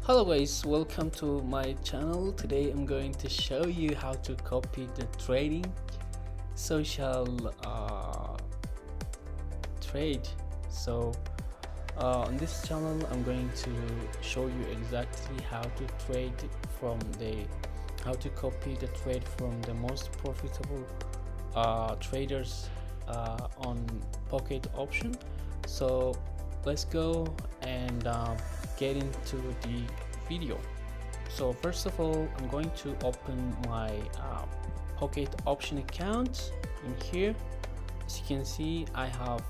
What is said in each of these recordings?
Hello guys, welcome to my channel. Today I'm going to show you how to copy the trading social trade. On this channel I'm going to show you exactly how to trade from the how to copy the trade from the most profitable traders on Pocket Option. So let's go and get into the video. So first of all, I'm going to open my Pocket Option account in here. As you can see, I have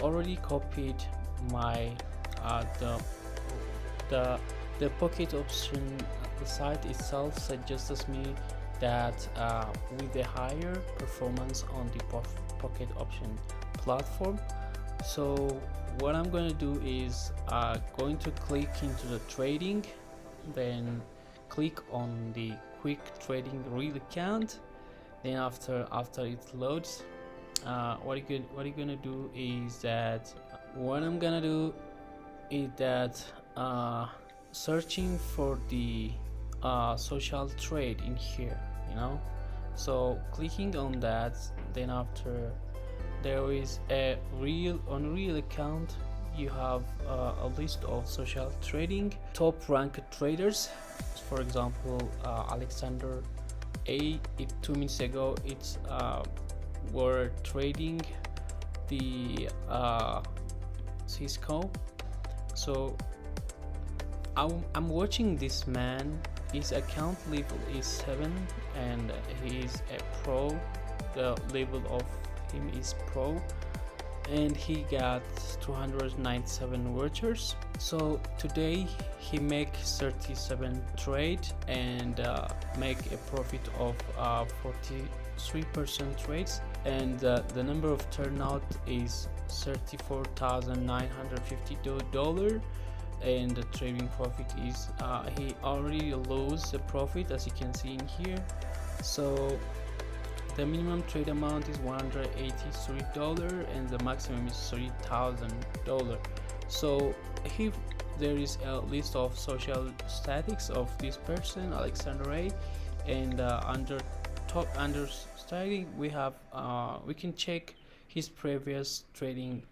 already copied my the Pocket Option. The site itself suggests me that with the higher performance on the Pocket Option platform. So what I'm going to do is going to click into the trading, then click on the quick trading real account. Then after it loads, what you're gonna do is that searching for the social trade in here, so clicking on that. Then after there is a real account, you have a list of social trading top ranked traders. For example, Alexander A, 2 minutes ago it's were trading the Cisco. So I'm watching this man. His account level is 7 and he is a pro. The level of him is pro and he got 297 vouchers. So today he make 37 trade and make a profit of 43% trades, and the number of turnout is $34,950, and the trading profit is he already lose the profit, as you can see in here. So the minimum trade amount is $183 and the maximum is $3,000. So here there is a list of social statistics of this person, Alexander A, and under static we have we can check his previous trading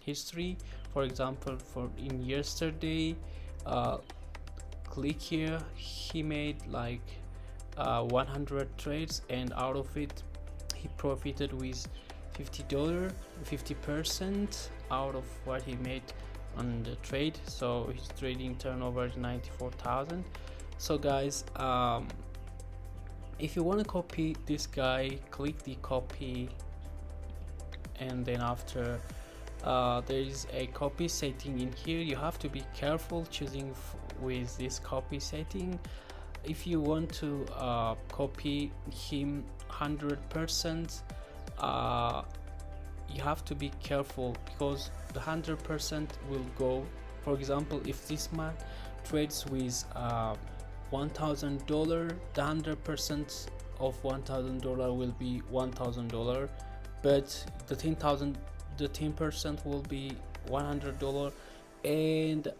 history. For example, for in yesterday, click here, he made like 100 trades, and out of it he profited with $50, 50% out of what he made on the trade. So his trading turnover is 94,000. So guys, if you want to copy this guy, click the copy, and then after there is a copy setting in here. You have to be careful choosing with this copy setting. If you want to copy him 100%, you have to be careful, because the 100% will go. For example, if this man trades with $1,000, the 100% of $1,000 will be $1,000, but the 10% will be $100, and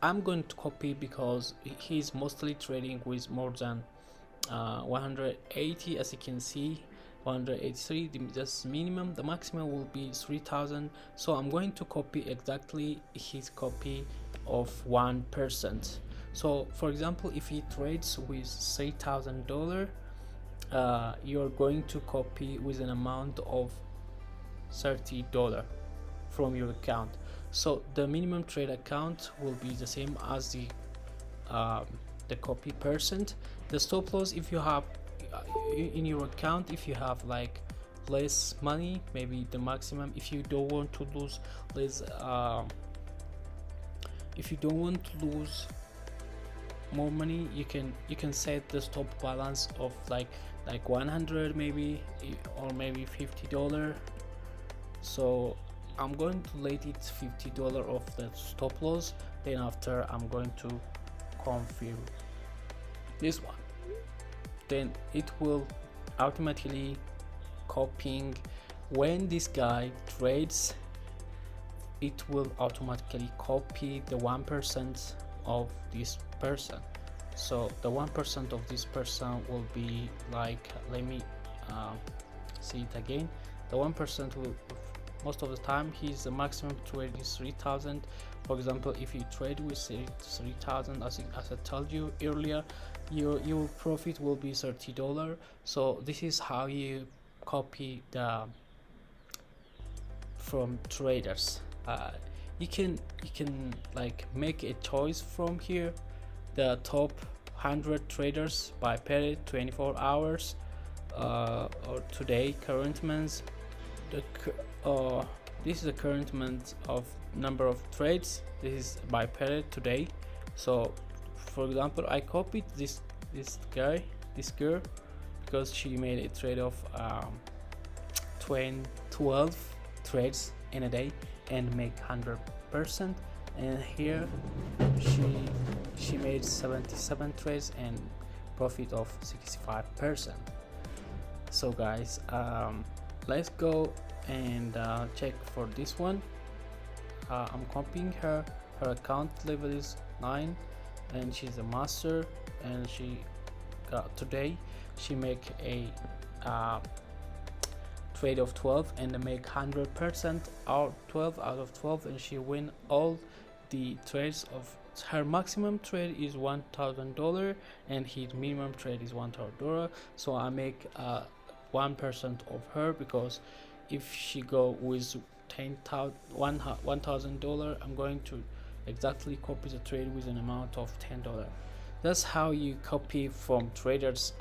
I'm going to copy because he's mostly trading with more than 180, as you can see, 183. That's minimum. The maximum will be 3,000. So I'm going to copy exactly his copy of 1%. So for example, if he trades with $3,000, you're going to copy with an amount of $30 from your account. So the minimum trade account will be the same as the copy percent. The stop loss, if you have in your account, if you have like less money, maybe the maximum, if you don't want to lose less, if you don't want to lose more money, you can set the stop balance of like 100 maybe, or maybe $50. So I'm going to let it $50 of the stop loss. Then after I'm going to confirm this one. Then it will automatically copying when this guy trades it will automatically copy the 1% of this person. So the 1% of this person will be like, let me see it again. The 1% will, most of the time, the maximum trade is 3,000. For example, if you trade with 3,000, as I told you earlier, your profit will be $30. So this is how you copy the from traders. You can like make a choice from here, the top 100 traders by period, 24 hours, or today current months. This is the current month of number of trades. This is by period today. So for example, I copied this girl, because she made a trade of 12 trades in a day and make 100%. And here she made 77 trades and profit of 65%. So guys, let's go and check for this one. I'm copying her account level is 9 and she's a master, and she got today she make a trade of 12 and make 100% out 12 out of 12, and she win all the trades of her. Maximum trade is $1,000 and his minimum trade is $1,000. So I make 1% of her, because if she go with $1,000, I'm going to exactly copy the trade with an amount of $10. That's how you copy from traders.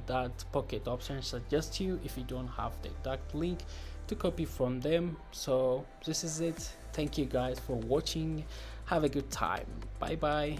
That Pocket Options suggest you, if you don't have the exact link to copy from them. So this is it. Thank you guys for watching. Have a good time. Bye bye.